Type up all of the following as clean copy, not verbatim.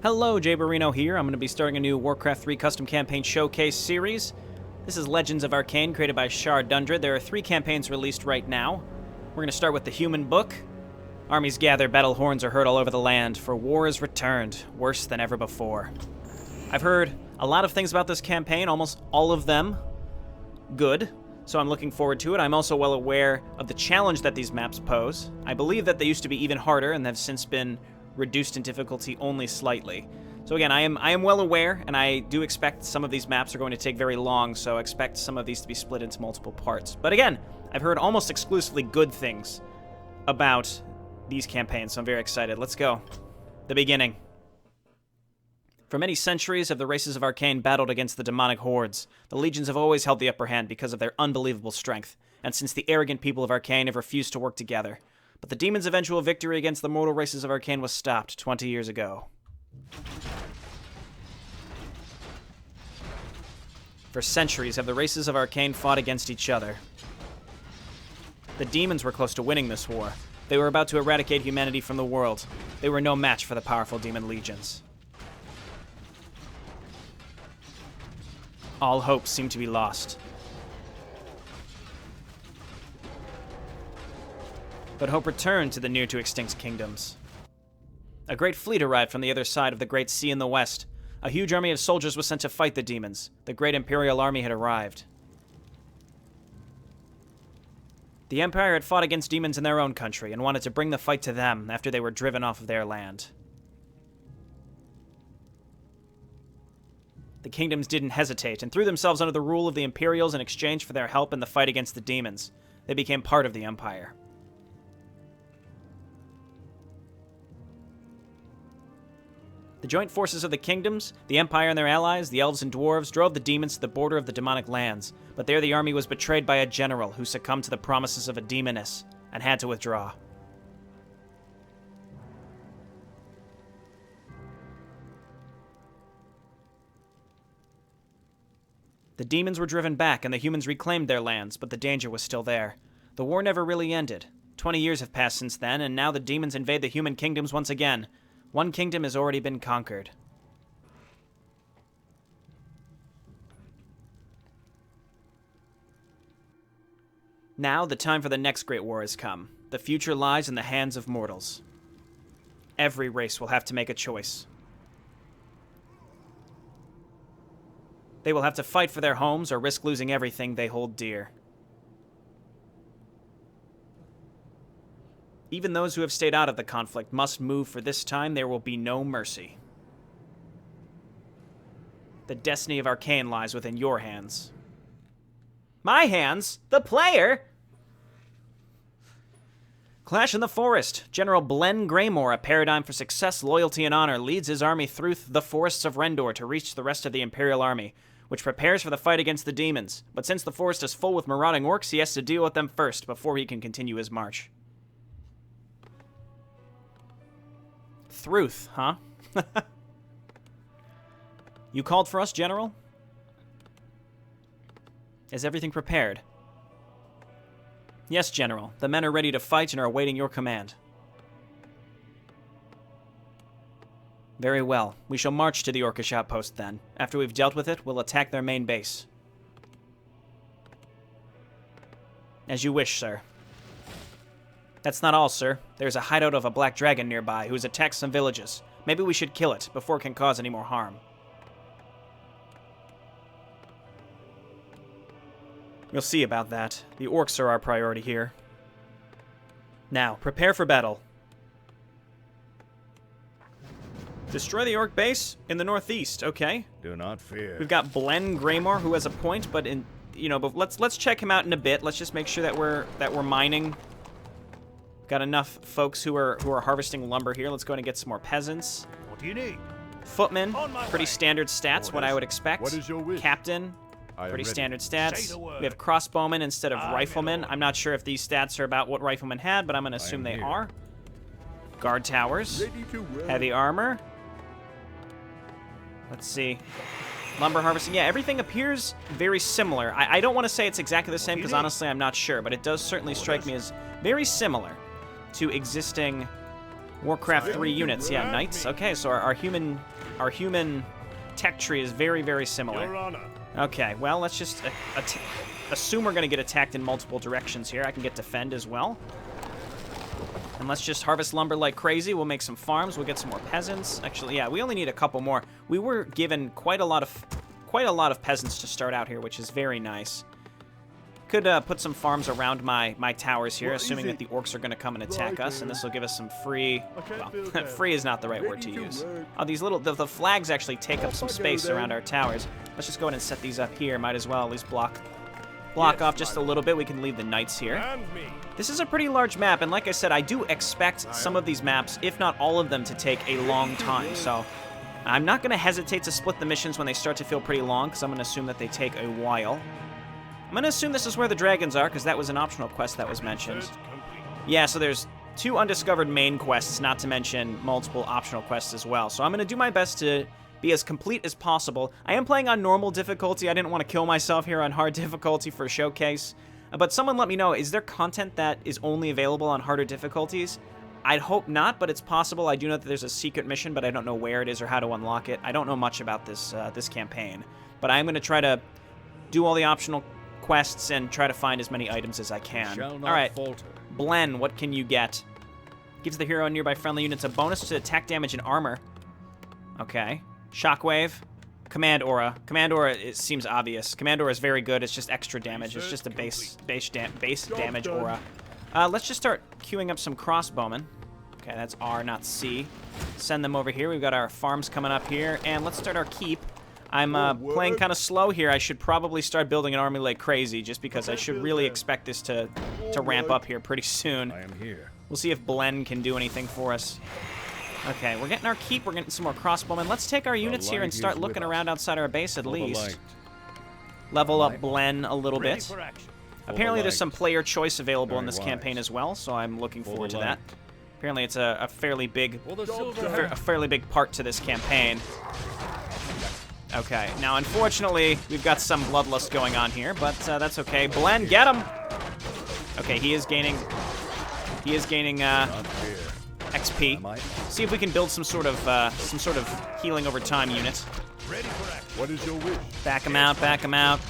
Hello, JayborinoPlays here. I'm going to be starting a new Warcraft 3 custom campaign showcase series. This is Legends of Arkain, created by Shar Dundred. There are 3 campaigns released right now. We're going to start with the Human Book. Armies gather, battle horns are heard all over the land, for war is returned, worse than ever before. I've heard a lot of things about this campaign, almost all of them good, so I'm looking forward to it. I'm also well aware of the challenge that these maps pose. I believe that they used to be even harder and have since been reduced in difficulty only slightly. So again, I am well aware, and I do expect some of these maps are going to take very long, so expect some of these to be split into multiple parts. But again, I've heard almost exclusively good things about these campaigns, so I'm very excited. Let's go. The beginning. For many centuries have the races of Arkain battled against the demonic hordes. The legions have always held the upper hand because of their unbelievable strength, and since the arrogant people of Arkain have refused to work together. But the demons' eventual victory against the mortal races of Arkain was stopped 20 years ago. For centuries have the races of Arkain fought against each other. The demons were close to winning this war. They were about to eradicate humanity from the world. They were no match for the powerful demon legions. All hope seemed to be lost. But hope returned to the near-to-extinct kingdoms. A great fleet arrived from the other side of the Great Sea in the west. A huge army of soldiers was sent to fight the demons. The great Imperial army had arrived. The Empire had fought against demons in their own country and wanted to bring the fight to them after they were driven off of their land. The kingdoms didn't hesitate and threw themselves under the rule of the Imperials in exchange for their help in the fight against the demons. They became part of the Empire. The joint forces of the kingdoms, the Empire and their allies, the elves and dwarves, drove the demons to the border of the demonic lands, but there the army was betrayed by a general who succumbed to the promises of a demoness and had to withdraw. The demons were driven back and the humans reclaimed their lands, but the danger was still there. The war never really ended. 20 years have passed since then, and now the demons invade the human kingdoms once again. One kingdom has already been conquered. Now, the time for the next great war has come. The future lies in the hands of mortals. Every race will have to make a choice. They will have to fight for their homes or risk losing everything they hold dear. Even those who have stayed out of the conflict must move, for this time there will be no mercy. The destiny of Arkain lies within your hands. My hands? The player? Clash in the Forest. General Blen Greymore, a paradigm for success, loyalty, and honor, leads his army through the forests of Rendor to reach the rest of the Imperial army, which prepares for the fight against the demons. But since the forest is full with marauding orcs, he has to deal with them first before he can continue his march. Thruth, huh? You called for us, General? Is everything prepared? Yes, General. The men are ready to fight and are awaiting your command. Very well. We shall march to the Orcish outpost then. After we've dealt with it, we'll attack their main base. As you wish, sir. That's not all, sir. There's a hideout of a black dragon nearby who has attacked some villages. Maybe we should kill it before it can cause any more harm. We'll see about that. The orcs are our priority here. Now, prepare for battle. Destroy the orc base in the northeast. Okay. Do not fear. We've got Blen Greymore, who has a point, but but let's check him out in a bit. Let's just make sure that we're mining. Got enough folks who are harvesting lumber here. Let's go and get some more peasants. What do you need? Footmen, pretty standard stats, what I would expect. What is your wish? Captain, pretty standard stats. We have crossbowmen instead of riflemen. I'm not sure if these stats are about what riflemen had, but I'm going to assume they are. Guard towers, heavy armor. Let's see. Lumber harvesting. Yeah, everything appears very similar. I don't want to say it's exactly the same because honestly I'm not sure, but it does certainly strike me as very similar to existing Warcraft 3 units. Yeah, knights. Okay, so our human tech tree is very, very similar. Okay, well, let's just assume we're going to get attacked in multiple directions here. I can get defend as well. And let's just harvest lumber like crazy. We'll make some farms. We'll get some more peasants. Actually, yeah, we only need a couple more. We were given quite a lot of peasants to start out here, which is very nice. Could put some farms around my towers here, assuming that the orcs are going to come and attack us, and this will give us some free... Well, free is not the right word to use. Oh, these little... The flags actually take up some space around our towers. Let's just go ahead and set these up here. Might as well at least block off just a little bit. We can leave the knights here. This is a pretty large map, and like I said, I do expect some of these maps, if not all of them, to take a long time, so... I'm not going to hesitate to split the missions when they start to feel pretty long, because I'm going to assume that they take a while. I'm going to assume this is where the dragons are, because that was an optional quest that was mentioned. Yeah, so there's 2 undiscovered main quests, not to mention multiple optional quests as well. So I'm going to do my best to be as complete as possible. I am playing on normal difficulty. I didn't want to kill myself here on hard difficulty for a showcase. But someone let me know, is there content that is only available on harder difficulties? I'd hope not, but it's possible. I do know that there's a secret mission, but I don't know where it is or how to unlock it. I don't know much about this this campaign. But I'm going to try to do all the optional quests and try to find as many items as I can. All right, Blen, what can you get? Gives the hero and nearby friendly units a bonus to attack damage and armor. Okay. Shockwave. Command Aura. Command Aura, it seems obvious. Command Aura is very good. It's just extra damage. It's just a base damage aura. Let's just start queuing up some crossbowmen. Okay, that's R, not C. Send them over here. We've got our farms coming up here. And let's start our keep. I'm playing kind of slow here. I should probably start building an army like crazy, just because I should really expect this to ramp up here pretty soon. I am here. We'll see if Blen can do anything for us. Okay, we're getting our keep. We're getting some more crossbowmen. Let's take our units here and start looking around outside our base at least. Level up Blen a little bit. Apparently there's some player choice available in this campaign as well, so I'm looking forward to that. Apparently it's a fairly big part to this campaign. Okay, now unfortunately, we've got some bloodlust going on here, but that's okay. Blen, get him! Okay, he is gaining XP. See if we can build some sort of healing over time unit. What is your wish? Back him out, back him out.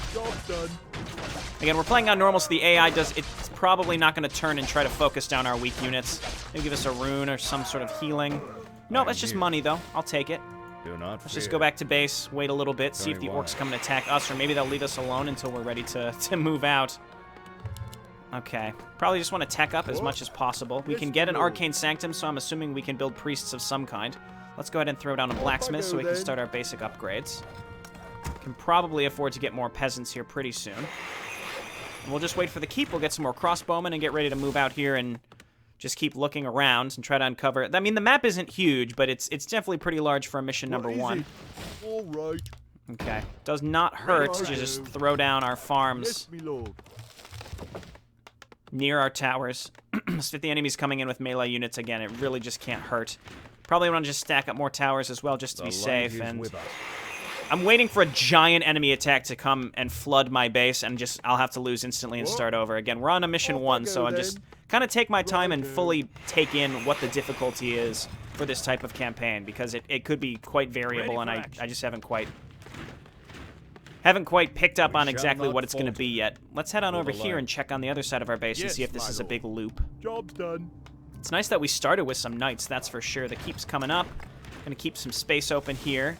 Again, we're playing on normal, so the AI it's probably not going to turn and try to focus down our weak units. Maybe give us a rune or some sort of healing. No, that's just money, though. I'll take it. Let's just go back to base, wait a little bit, see if the orcs come and attack us, or maybe they'll leave us alone until we're ready to move out. Okay. Probably just want to tech up as much as possible. We can get an Arcane Sanctum, so I'm assuming we can build priests of some kind. Let's go ahead and throw down a blacksmith so we can start our basic upgrades. Can probably afford to get more peasants here pretty soon. And we'll just wait for the keep. We'll get some more crossbowmen and get ready to move out here and just keep looking around and try to uncover. I mean, the map isn't huge, but it's definitely pretty large for mission number 1. All right. Okay. Does not hurt to just throw down our farms near our towers. So if the enemy's coming in with melee units again, it really just can't hurt. Probably want to just stack up more towers as well just to be safe. And I'm waiting for a giant enemy attack to come and flood my base, and I'll have to lose instantly and start over. Again, we're on a mission 1, so I'm just kind of take my time and fully take in what the difficulty is for this type of campaign, because it could be quite variable, and I just haven't quite picked up on exactly what it's going to be yet. Let's head on over here and check on the other side of our base and see if this is a big loop. Job's done. It's nice that we started with some knights, that's for sure. The keep's coming up. Gonna keep some space open here.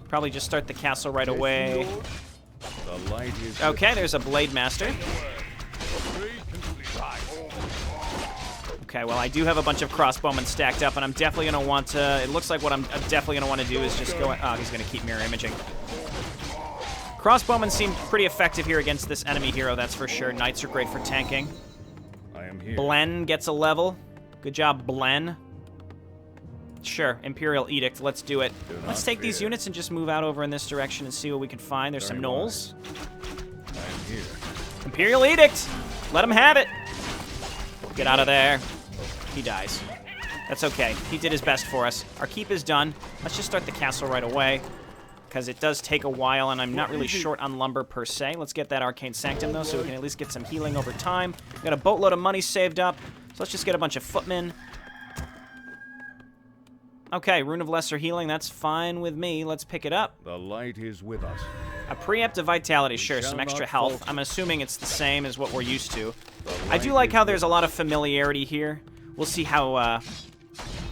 Probably just start the castle right away. Okay, there's a Blade Master. Okay, well, I do have a bunch of crossbowmen stacked up, and I'm definitely going to want to... It looks like what I'm definitely going to want to do is just go... Oh, he's going to keep mirror imaging. Crossbowmen seem pretty effective here against this enemy hero, that's for sure. Knights are great for tanking. I am here. Blen gets a level. Good job, Blen. Sure, Imperial Edict, let's do it. Let's take these units and just move out over in this direction and see what we can find. There's some gnolls. I am here. Imperial Edict! Let him have it! Get out of there. He dies. That's okay. He did his best for us. Our keep is done. Let's just start the castle right away, because it does take a while, and I'm not really short on lumber per se. Let's get that Arcane Sanctum, though, so we can at least get some healing over time. We've got a boatload of money saved up, so let's just get a bunch of footmen. Okay, Rune of Lesser Healing, that's fine with me. Let's pick it up. The light is with us. A preempt of Vitality, We sure, shall some extra not health. falter. I'm assuming it's the same as what we're used to. I light do like is how with there's a lot of familiarity here. We'll see how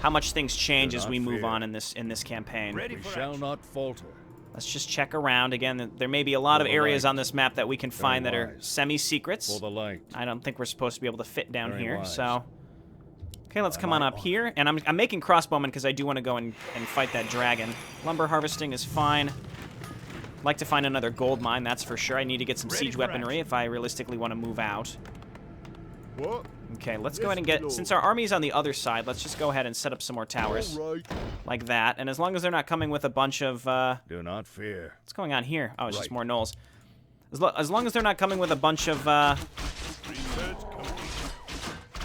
much things change Do as not we move fear. on in this campaign. We shall not falter. Let's just check around. Again, there may be a lot of For the areas light. on this map that we can find that are wise. semi-secrets. For the light. I don't think we're supposed to be able to fit down Very here, wise. so... Okay, let's By come on my up honor. here. And I'm making crossbowmen because I do want to go and fight that dragon. Lumber harvesting is fine. I'd like to find another gold mine, that's for sure. I need to get some siege weaponry if I realistically want to move out. What? Okay, let's Yes, go ahead and my get... lord. Since our army's on the other side, let's just go ahead and set up some more towers. All right. Like that. And as long as they're not coming with a bunch of... Do not fear. what's going on here? Oh, it's just Right. more gnolls. As long as they're not coming with a bunch of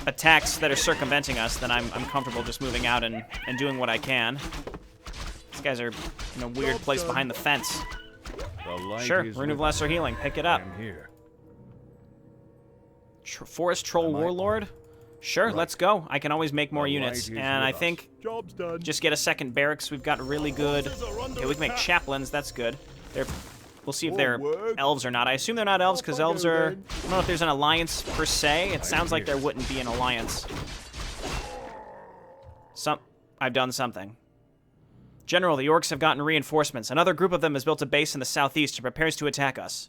attacks that are circumventing us, then I'm comfortable just moving out and doing what I can. These guys are in a weird Job place done. behind the fence. The light Sure, is Rune of with us. Lesser Healing. Pick it I up. am here. Forest Troll Am I Warlord? Sure, Right. let's go. I can always make more The units. light is And with I us. think Job's done. just get a second barracks. We've got really good... Okay, we can make chaplains. That's good. We'll see if they're Forward. elves or not. I assume they're not elves because Off I elves go, are... then. I don't know if there's an alliance per se. It sounds like here. there wouldn't be an alliance. I've done something. General, the orcs have gotten reinforcements. Another group of them has built a base in the southeast and prepares to attack us.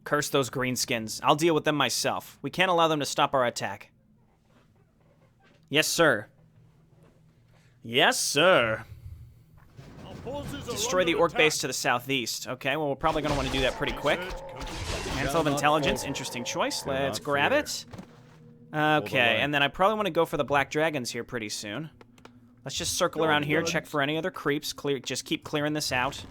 Curse those greenskins. I'll deal with them myself. We can't allow them to stop our attack. Yes, sir. Yes, sir. Destroy the orc base to the southeast. Okay, well, we're probably going to want to do that pretty quick. Mantle of not Intelligence, falter. interesting choice. Do Let's not grab fear. it. Okay, light. and then I probably want to go for the black dragons here pretty soon. Let's just circle around here, done. check for any other creeps. Just keep clearing this out.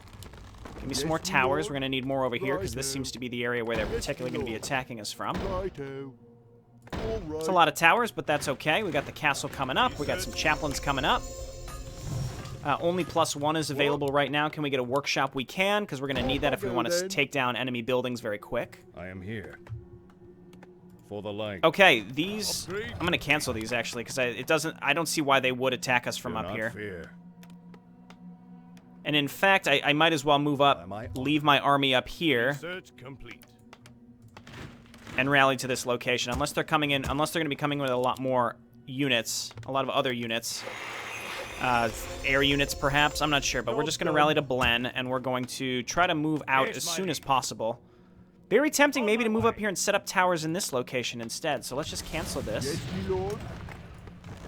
Give me some Yes, more my towers. lord. We're going to need more over here because this Righto. seems to be the area where they're Yes, particularly my going to be lord. attacking us from. Righto. All right. It's a lot of towers, but that's okay. We got the castle coming up. We got some chaplains coming up. Only +1 is available right now. Can we get a workshop? We can, because we're going to need that if we want to then. take down enemy buildings very quick. I am here. For the light. Okay, these... Upgrade. I'm going to cancel these, actually, because I don't see why they would attack us from Do up not here. Fear. And in fact, I might as well move up, By my leave my army up here, Search complete. and rally to this location. Unless they're coming in... Unless they're going to be coming with a lot more units. A lot of other units. Air units, perhaps. I'm not sure, but we're just going to rally to Blen, and we're going to try to move out Yes, as my soon as liege. possible. Very tempting maybe to move up here and set up towers in this location instead, so let's just cancel this. Yes, my lord.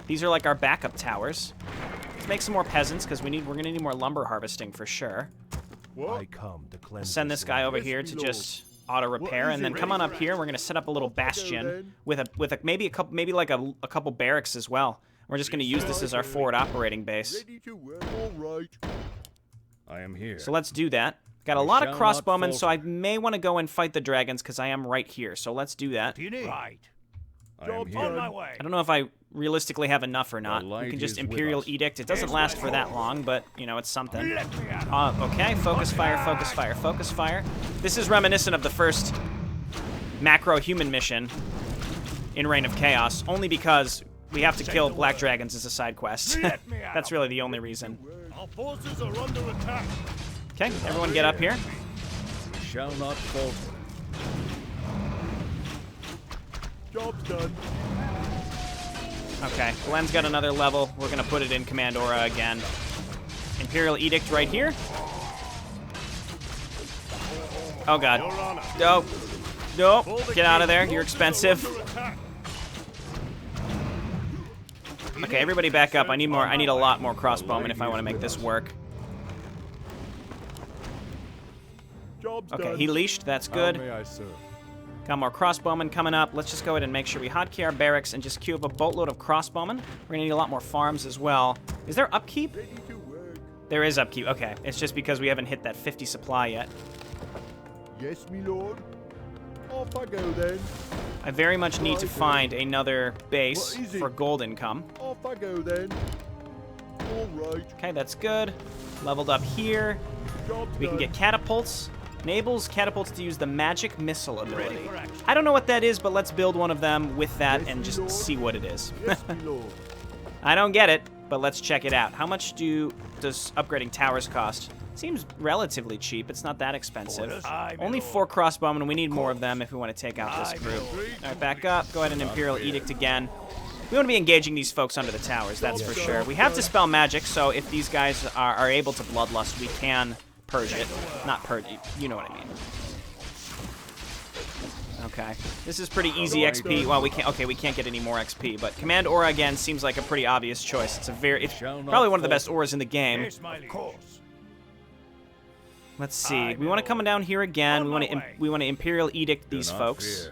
These are like our backup towers. Let's make some more peasants, because we're going to need more lumber harvesting for sure. What? I come to cleanse Send this guy over Yes, here my to lord. just auto-repair, What is and then it? come on Ready up for here, and we're going to set up a little Off I go, bastion then. with a maybe a couple barracks as well. We're just going to use this as our forward operating base. Ready to work. All right. I am here. So let's do that. Got a We lot of shall not crossbowmen, so I falter. may want to go and fight the dragons because I am right here. So let's do that. Right. I am On here. my way. I don't know if I realistically have enough or not. We light can just is with Imperial us. Edict. It doesn't last for that long, but, you know, it's something. Let me out. Okay, focus fire, focus fire, focus fire. This is reminiscent of the first macro-human mission in Reign of Chaos, only because we have to kill black dragons as a side quest. Let me out. That's really the only reason. Our forces are under attack. Okay, everyone get up here. We shall not falter. Job's done. Okay, Glenn's got another level. We're gonna put it in Command Aura again. Imperial Edict right here. Oh god. Your honor. Nope. Nope. Pull the Get out of gate. there. You're Forces are expensive. under attack. Okay, everybody back up. I need more. I need a lot more crossbowmen if I want to make this work. Job's Okay, done. he leashed. That's How good. may I serve? Got more crossbowmen coming up. Let's just go ahead and make sure we hotkey our barracks and just queue up a boatload of crossbowmen. We're gonna need a lot more farms as well. Is there upkeep? Ready to work. There is upkeep. Okay, it's just because we haven't hit that 50 supply yet. Yes, me lord. Off I go then. I very much need to find another base What is it? for gold income. Off I go then. All right. Okay, that's good. Leveled up here. Job's We can done. get catapults. Enables catapults to use the magic missile ability. Ready for action. I don't know what that is, but let's build one of them with that Yes, and me just lord. see what it is. Yes, me lord. I don't get it, but let's check it out. How much does upgrading towers cost? Seems relatively cheap. It's not that expensive. Only 4 crossbowmen, and we need more of them if we want to take out this group. All right, back up. Go ahead and Imperial Edict again. We want to be engaging these folks under the towers, that's for sure. We have to spell magic, so if these guys are able to bloodlust, we can purge it. Not purge it, you know what I mean. Okay, this is pretty easy XP. Well, we can't get any more XP, but Command Aura again seems like a pretty obvious choice. It's probably one of the best auras in the game. Let's see. We want to come down here again. We want to Imperial Edict these folks.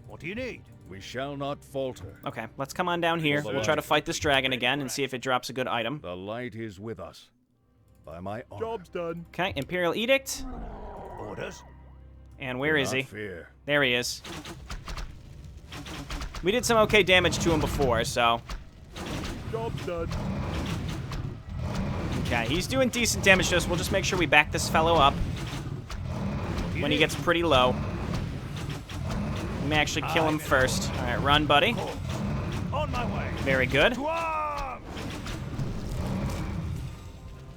What do you need? We shall not falter. Okay, let's come on down here. We'll try to fight this dragon again and see if it drops a good item. The light is with us. By my honor. Job's done. Okay, Imperial Edict. Orders? And where is he? Fear. There he is. We did some okay damage to him before, so... Job's done. Okay, he's doing decent damage to us. We'll just make sure we back this fellow up when he gets pretty low. We may actually kill him first. All right, run, buddy. On my way. Very good. To arms!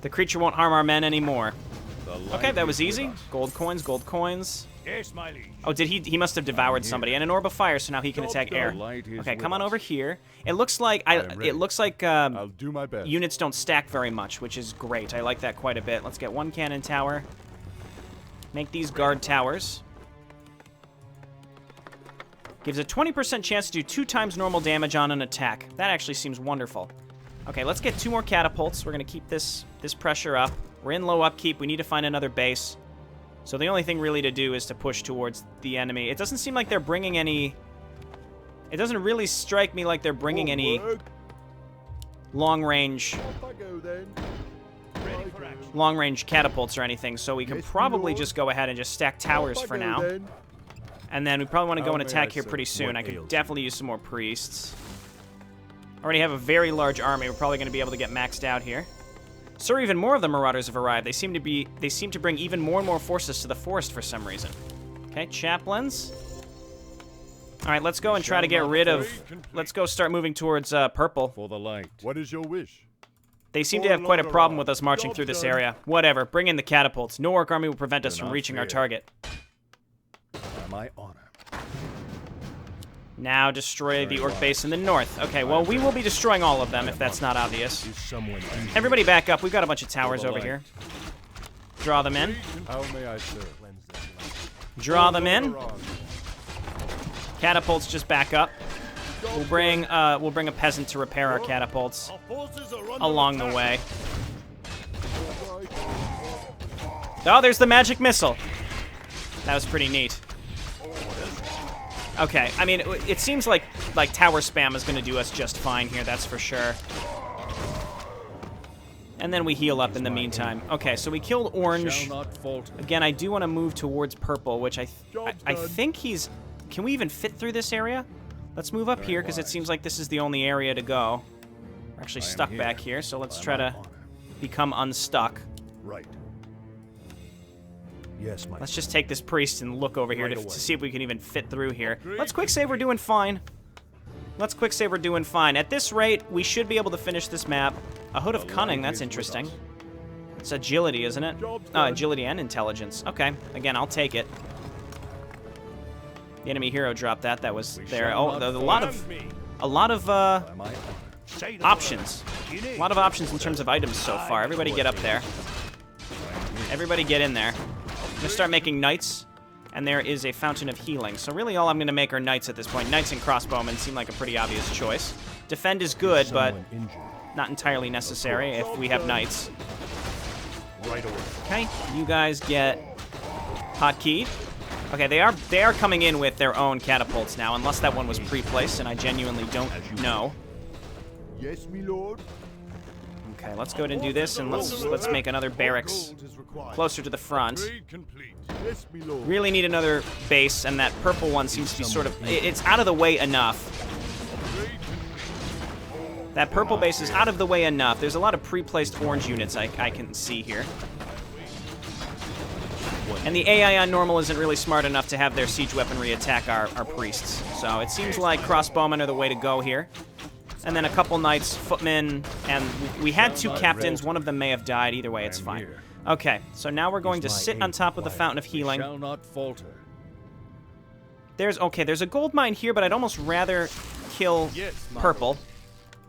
The creature won't harm our men anymore. The light Okay, that is was with easy. us. Gold coins, gold coins. Yes, my liege. Oh, did he must have devoured somebody. And an orb of fire, so now he can attack air. light is Okay, with come on us. over here. It looks like I'll do my best. units don't stack very much, which is great. I like that quite a bit. Let's get 1 cannon tower. Make these guard towers. Gives a 20% chance to do 2 times normal damage on an attack. That actually seems wonderful. Okay, let's get 2 more catapults. We're going to keep this pressure up. We're in low upkeep. We need to find another base. So the only thing really to do is to push towards the enemy. It doesn't seem like they're bringing any... It doesn't really strike me like they're bringing any long-range... Off I go then. Ready for action. long-range catapults or anything, so we can Yes, probably lord. just go ahead and just stack towers Off I for go now. then. And then we probably want to go How and may attack I here serve? pretty soon. What I could ails you? definitely use some more priests. Already have a very large army. We're probably going to be able to get maxed out here. Sir, even more of the Marauders have arrived. They seem to bring even more and more forces to the forest for some reason. Okay, chaplains. All right, let's go and try to get rid of... Let's go start moving towards purple. For the light. What is your wish? They seem to have quite a problem with us marching through this area. Whatever, bring in the catapults. No orc army will prevent us from not reaching our fear. target. By my honor. Now destroy the orc base in the north. Okay, well, we will be destroying all of them if that's not obvious. Is someone injured? Everybody back up. We've got a bunch of towers the over light. here. Draw them in. How may I serve? Cleanse this light. Draw them in. Around. Catapults just back up. We'll bring a peasant to repair our catapults Our forces are under along the attack. way. Right. Oh, there's the magic missile. That was pretty neat. Okay, I mean, it seems like tower spam is going to do us just fine here, that's for sure. And then we heal up in the meantime. Okay, so we killed orange. Shall not falter. Again, I do want to move towards purple, which I Job's done. think he's... Can we even fit through this area? Let's move up here, because it seems like this is the only area to go. We're actually I am stuck here. back here, so let's By try my to honor. become unstuck. Right. Yes, my Let's just take this priest and look over here Right to away. see if we can even fit through here. Let's quick save, we're doing fine. Let's quick save, we're doing fine. At this rate, we should be able to finish this map. A Hood of The Cunning, light that's is with interesting. us. It's agility, isn't it? Job's done. Agility and intelligence. Okay, again, I'll take it. The enemy hero dropped that. That was We there. shall Oh, not a fall. lot of By my honor. Say the options. word. You need. A lot of options in terms of items so far. Everybody get up there. Everybody get in there. I'm gonna start making knights, and there is a fountain of healing. So really all I'm gonna make are knights at this point. Knights and crossbowmen seem like a pretty obvious choice. Defend is good, but Someone injured. not entirely necessary if we have knights. Right away. Okay, you guys get hotkeyed. Okay, they are coming in with their own catapults now, unless that one was pre-placed, and I genuinely don't know. Yes, me lord. Okay, let's go ahead and do this, and let's make another barracks Gold is required. closer to the front. Upgrade complete. Yes, me lord. Really need another base, and that purple one seems to be sort of... It's out of the way enough. That purple base is out of the way enough. There's a lot of pre-placed orange units I can see here. And the AI on normal isn't really smart enough to have their siege weaponry attack our priests. So it seems like crossbowmen are the way to go here. and then a couple knights, footmen, and we had 2 captains. One of them may have died. Either way, it's fine. Here. Okay, so now we're going to sit on top of the Fountain of Healing. Shall not falter. There's a gold mine here, but I'd almost rather kill purple.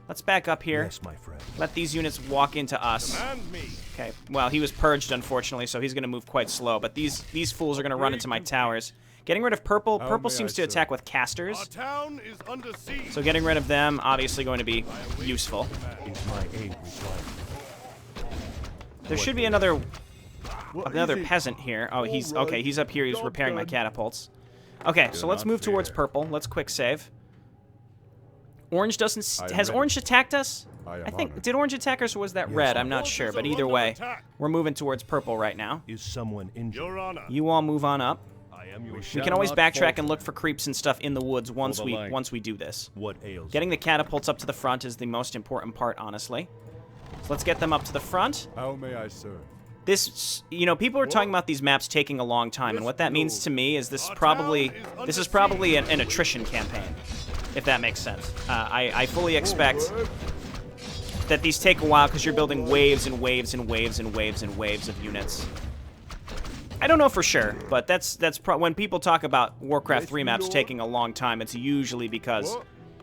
Let's back up here. Yes, my friend. Let these units walk into us. Command me. Okay, well, he was purged, unfortunately, so he's going to move quite slow. But these fools are going to run into my towers. Getting rid of purple. Purple seems to attack with casters. Our town is under siege. So getting rid of them, obviously going to be useful. Is my aid required? There should be another What is it? peasant here. Oh, he's All right. okay. He's up here. He's Job repairing my done. catapults. Okay, so let's not move towards fear. purple. Let's quick save. Orange doesn't. I am Has ready. Orange attacked us? I am I think honored. did Orange attack us or was that red? I'm not Forces sure, but are either under way, attack. we're moving towards purple right now. Is someone injured? Your honor. You all move on up. I am your We can always backtrack and look for creeps and stuff in the woods once the line. we do this. What ails? Getting the catapults up to the front is the most important part, honestly. So let's get them up to the front. How may I serve? This, people are talking about these maps taking a long time, and what that means to me is this is probably an attrition campaign, if that makes sense. I fully expect that these take a while because you're building waves and waves and waves and waves and waves of units. I don't know for sure, but that's when people talk about Warcraft 3 maps taking a long time, it's usually because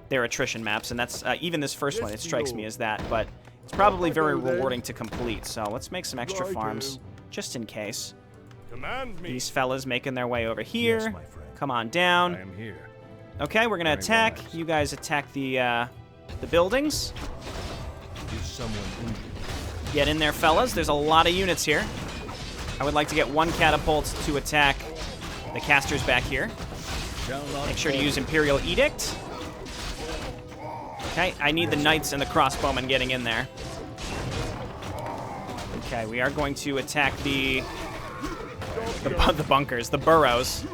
they're attrition maps, and that's even this first one. It strikes me as that, but it's probably very rewarding to complete. So let's make some extra farms just in case. Command me. These fellas making their way over here. Yes, my friend. Come on I down. am here. Okay, we're gonna attack. You guys attack the buildings. Is someone injured? Get in there, fellas. There's a lot of units here. I would like to get 1 catapult to attack the casters back here. Shall not Make sure to falter. use Imperial Edict. Okay, I need the knights and the crossbowmen getting in there. Okay, we are going to attack the bunkers, the burrows.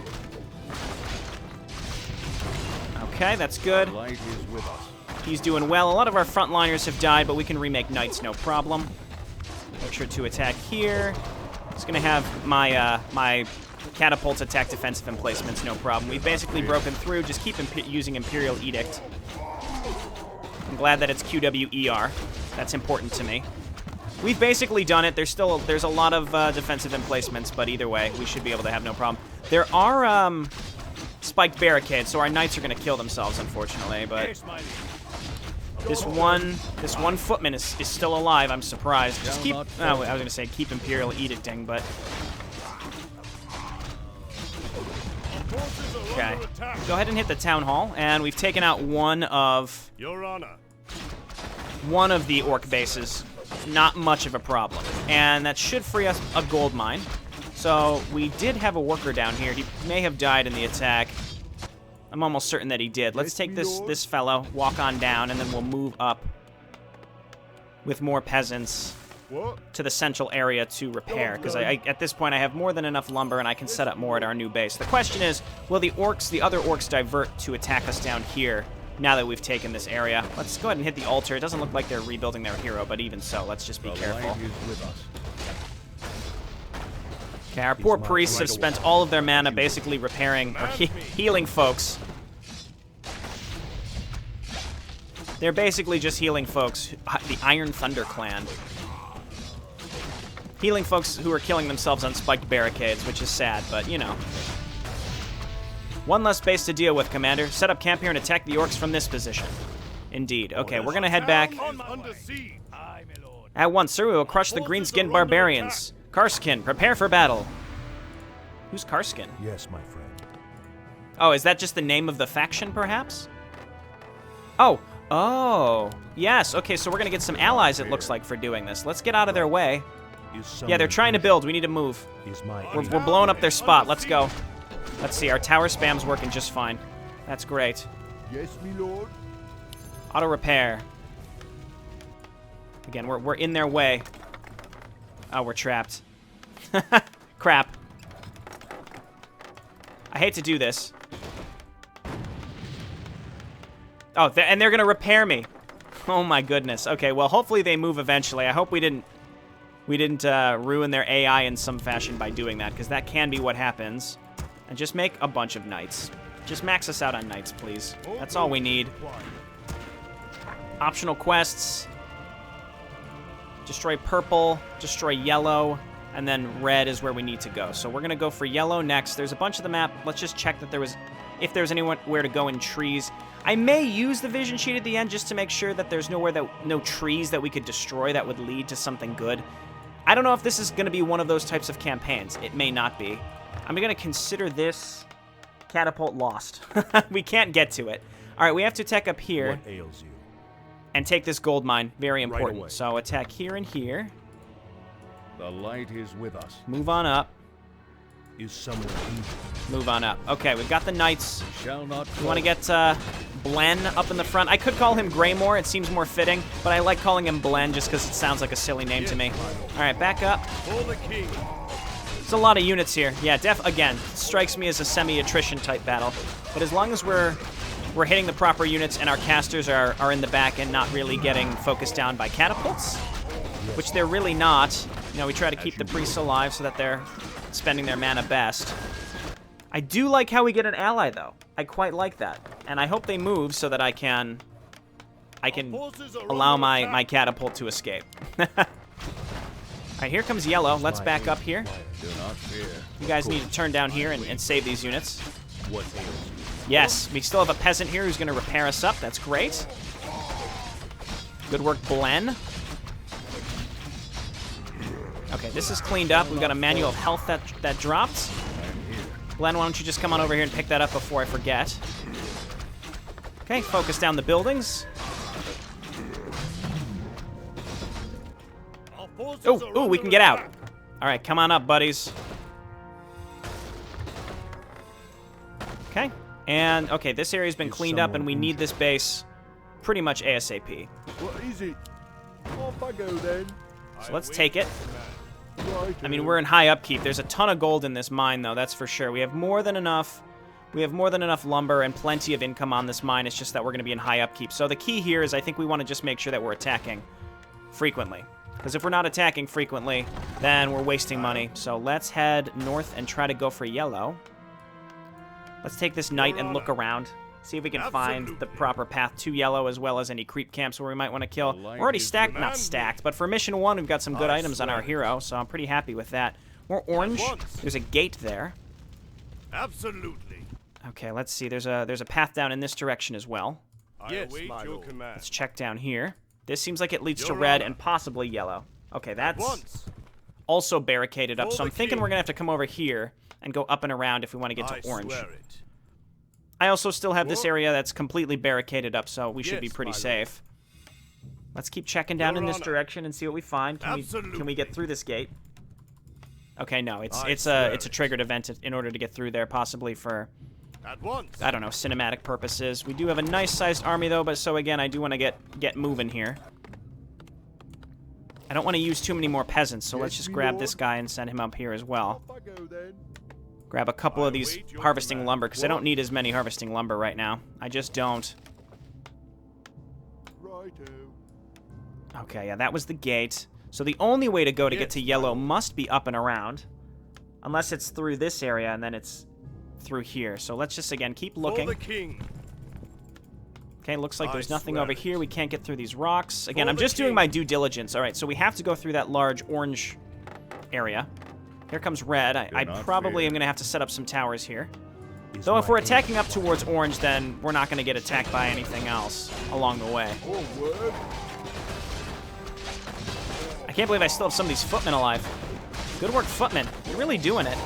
Okay, that's good. Light is with us. He's doing well. A lot of our frontliners have died, but we can remake knights, no problem. Make sure to attack here. It's gonna have my my catapults attack defensive emplacements, no problem. We've basically broken through. Just keep using Imperial Edict. I'm glad that it's QWER. That's important to me. We've basically done it. There's a lot of defensive emplacements, but either way, we should be able to have no problem. There are spiked barricades, so our knights are gonna kill themselves, unfortunately. But Yes, my lord. this one footman is still alive. I'm surprised. Just keep. Oh, I was gonna say keep Imperial Edicting, but Forces are okay. under attack. Go ahead and hit the town hall, and we've taken out one of Your honor. the orc bases. Not much of a problem, and that should free us a gold mine. So we did have a worker down here. He may have died in the attack. I'm almost certain that he did. Let's take this fellow, walk on down, and then we'll move up with more peasants What? to the central area to repair, because at this point I have more than enough lumber and I can set up more at our new base. The question is, will the other orcs divert to attack us down here now that we've taken this area? Let's go ahead and hit the altar. It doesn't look like they're rebuilding their hero, but even so, let's just be The careful. light is with us. Okay, our poor priests have spent all of their mana basically repairing or healing folks. They're basically just healing folks, the Iron Thunder clan. Healing folks who are killing themselves on spiked barricades, which is sad, but you know. One less base to deal with, Commander. Set up camp here and attack the orcs from this position. Indeed. Okay, we're gonna head back. Town is under siege. Aye, my lord. At once, sir, we will crush the green-skinned barbarians. Karskin, prepare for battle. Who's Karskin? Yes, my friend. Oh, is that just the name of the faction, perhaps? Oh, yes. Okay, so we're gonna get some allies, it looks like, for doing this. Let's get out of their way. Is Yeah, they're trying to build. We need to move. Is my We're aid- blowing up their spot. Let's go. Let's see. Our tower spam's working just fine. That's great. Yes, me lord. Auto repair. Again, we're in their way. Oh, we're trapped. Crap. I hate to do this. Oh, and they're gonna repair me. Oh my goodness. Okay, well, hopefully they move eventually. I hope we didn't ruin their AI in some fashion by doing that, because that can be what happens. And just make a bunch of knights. Just max us out on knights, please. That's all we need. Optional quests. Destroy purple, destroy yellow, and then red is where we need to go. So we're going to go for yellow next. There's a bunch of the map. Let's just check that if there's anywhere to go in trees. I may use the vision sheet at the end just to make sure that there's no trees that we could destroy that would lead to something good. I don't know if this is going to be one of those types of campaigns. It may not be. I'm going to consider this catapult lost. We can't get to it. All right, we have to attack up here. What ails you? And take this gold mine. Very important. away. So attack here and here. The light is with us. Move on up. Is someone injured? Move on up. Okay, we've got the knights. We shall not. You want to get Blen up in the front? I could call him Greymore. It seems more fitting, but I like calling him Blen just because it sounds like a silly name to me. All right, back up. For the king. There's a lot of units here. Yeah, again, strikes me as a semi-attrition type battle. But as long as we're hitting the proper units and our casters are in the back and not really getting focused down by catapults, which they're really not. You know, we try to keep the priests alive so that they're spending their mana best. I do like how we get an ally, though. I quite like that. And I hope they move so that I can allow my catapult to escape. All right, here comes yellow. Let's back up here. Do not fear. You guys need to turn down here and save these units. What ails you? Yes, we still have a peasant here who's going to repair us up. That's great. Good work, Blen. Okay, this is cleaned up. We've got a manual of health that dropped. Blen, why don't you just come on over here and pick that up before I forget. Okay, focus down the buildings. Oh, we can get out. All right, come on up, buddies. Okay, and okay, this area's been cleaned up, and we need this base pretty much ASAP. What is it? Off I go then. So let's take it. Right. I mean, we're in high upkeep. There's a ton of gold in this mine, though, that's for sure. We have more than enough. We have more than enough lumber and plenty of income on this mine. It's just that we're going to be in high upkeep. So the key here is I think we want to just make sure that we're attacking frequently. Because if we're not attacking frequently, then we're wasting money. So let's head north and try to go for yellow. Let's take this knight and look around. See if we can find the proper path to yellow, as well as any creep camps where we might want to kill. We're already stacked, not stacked, but for mission 1, we've got some good items on our hero, so I'm pretty happy with that. More orange. There's a gate there. Absolutely. Okay, let's see. There's a path down in this direction as well. Yes, await your command. Let's check down here. This seems like it leads to Your red honor. and possibly yellow. Okay, that's Once. also barricaded up, For so I'm the thinking king. we're going to have to come over here and go up and around if we want to get I to orange. swear it. I also still have this Whoa. area that's completely barricaded up, so we should be Yes, pretty my lord. safe. Let's keep checking down Your in this honor. direction and see what we find. Can we Absolutely. get through this gate? Okay, no, it's I a swear it's a it. triggered event in order to get through there, possibly for, At once. I don't know, cinematic purposes. We do have a nice-sized army, though, but so again, I do want to get moving here. I don't want to use too many more peasants, so let's Yes, just me grab lord. this guy and send him up here as well. Off I go then. Grab a couple of these await your harvesting command. lumber, because I don't need as many harvesting lumber right now. I just don't. Righto. Okay, yeah, that was the gate. So the only way to go to get Yes, to my yellow lord. must be up and around. Unless it's through this area, and then it's through here. So let's just, again, keep For looking. the king. Okay, looks like I there's nothing swear over it. here. We can't get through these rocks. Again, For I'm the just doing king. my due diligence. All right, so we have to go through that large orange area. Here comes red. I not probably fear. am going to have to set up some towers here. Is Though if my we're aim attacking up fire? towards orange, then we're not going to get attacked by anything else along the way. Forward. I can't believe I still have some of these footmen alive. Good work, footmen. You're really doing it.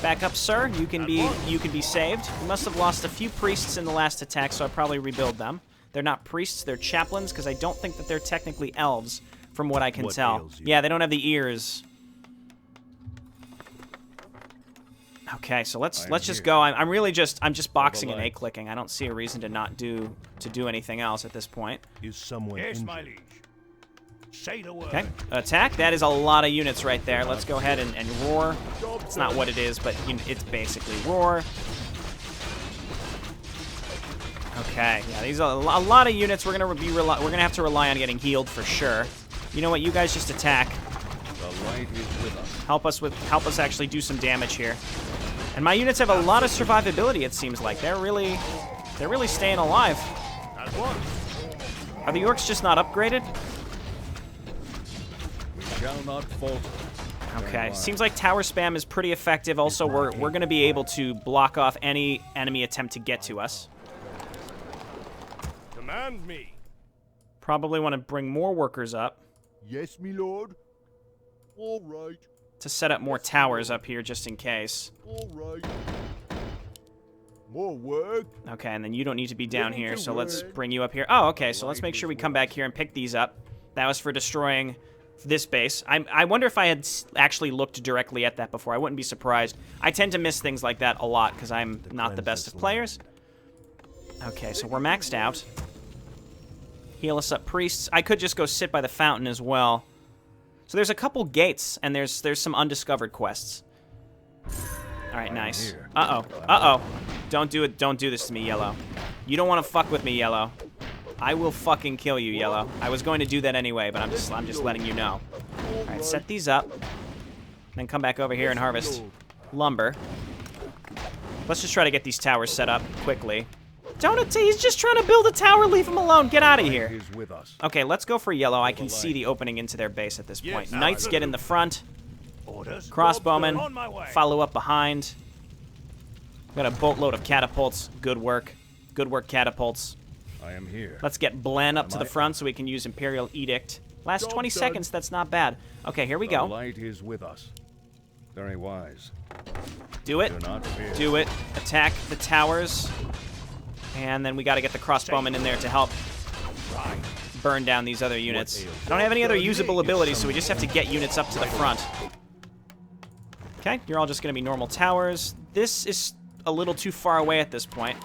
Back up, sir. You can be saved. We must have lost a few priests in the last attack, so I'll probably rebuild them. They're not priests, they're chaplains, because I don't think that they're technically elves, from what I can What tell. ails you? Yeah, they don't have the ears. Okay, so let's I'm just here. go. I'm just boxing and light. A-clicking. I don't see a reason to not do anything else at this point. Is someone Yes, injured? my liege. Say the word. Okay, attack. That is a lot of units right there. Let's go ahead and roar. It's not what it is, but it's basically roar. Okay, yeah, these are a lot of units. We're gonna have to rely on getting healed for sure. You know what? You guys just attack. The light is with us. Help us actually do some damage here. And my units have a lot of survivability. It seems like they're really staying alive. At once. Are the orcs just not upgraded? We shall not falter. Okay, seems like tower spam is pretty effective. Also, we're going to be able to block off any enemy attempt to get to us. Command me. Probably want to bring more workers up Yes, me lord. All right. to set up more towers up here just in case. All right. More work. Okay, and then you don't need to be down here, so let's bring you up here. Oh, okay, so let's make sure we come back here and pick these up. That was for destroying this base. I wonder if I had actually looked directly at that before. I wouldn't be surprised. I tend to miss things like that a lot because I'm not the best of players. Okay, so we're maxed out. Heal us up, priests. I could just go sit by the fountain as well. So there's a couple gates, and there's some undiscovered quests. All right, nice. Uh-oh. Uh-oh. Don't do it. Don't do this to me, Yellow. You don't want to fuck with me, Yellow. I will fucking kill you, Yellow. I was going to do that anyway, but I'm just letting you know. All right, set these up. Then come back over here and harvest lumber. Let's just try to get these towers set up quickly. He's just trying to build a tower. Leave him alone. Get out of here. Okay, let's go for Yellow. I can see the opening into their base at this point. Knights get in the front. Crossbowmen follow up behind. Got a boatload of catapults. Good work. Good work, catapults. I am here. Let's get Blan up to the front so we can use Imperial Edict. Last 20 seconds, that's not bad. Okay, here we go. The light is with us. Very wise. Do it. Do not fear. Do it. Attack the towers. And then we got to get the crossbowmen in there to help burn down these other units. I don't have any other usable abilities, so we just have to get units up to the front. Okay, you're all just going to be normal towers. This is a little too far away at this point.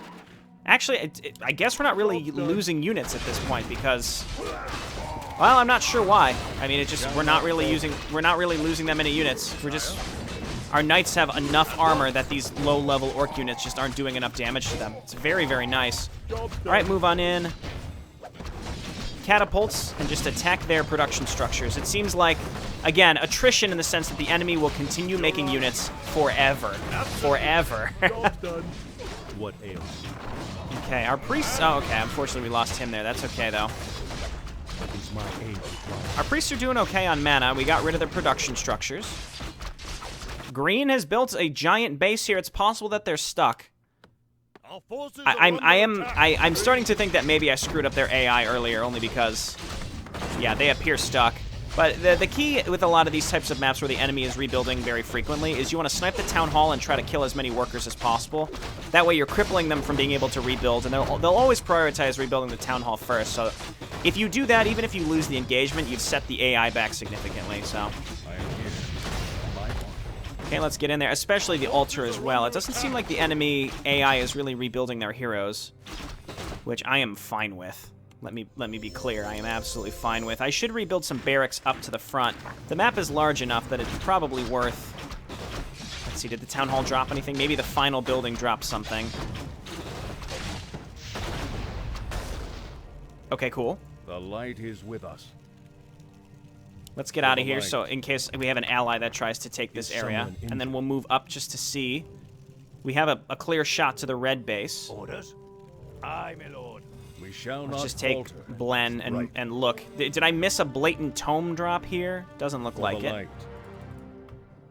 Actually, I guess we're not really losing units at this point because, well, I'm not sure why. I mean, we're not really losing that many units. Our knights have enough armor that these low-level orc units just aren't doing enough damage to them. It's very, very nice. All right, move on in. Catapults and just attack their production structures. It seems like, again, attrition in the sense that the enemy will continue making units forever. Forever. What ails? Okay, our priests... Oh, okay, unfortunately we lost him there. That's okay, though. Our priests are doing okay on mana. We got rid of their production structures. Green has built a giant base here. It's possible that they're stuck. I'm starting to think that maybe I screwed up their AI earlier, only because, yeah, they appear stuck. But the key with a lot of these types of maps where the enemy is rebuilding very frequently is you want to snipe the town hall and try to kill as many workers as possible. That way you're crippling them from being able to rebuild, and they'll always prioritize rebuilding the town hall first. So if you do that, even if you lose the engagement, you've set the AI back significantly. So. Okay, let's get in there, especially the altar as well. It doesn't seem like the enemy AI is really rebuilding their heroes, which I am fine with. Let me be clear, I am absolutely fine with. I should rebuild some barracks up to the front. The map is large enough that it's probably worth... Let's see, did the town hall drop anything? Maybe the final building dropped something. Okay, cool. The light is with us. Let's get out of here, so in case we have an ally that tries to take this area. And then we'll move up just to see. We have a clear shot to the red base. Orders? Aye, my lord. We shall Let's not just take falter. Blen and look. Did I miss a blatant tome drop here? Doesn't look like it.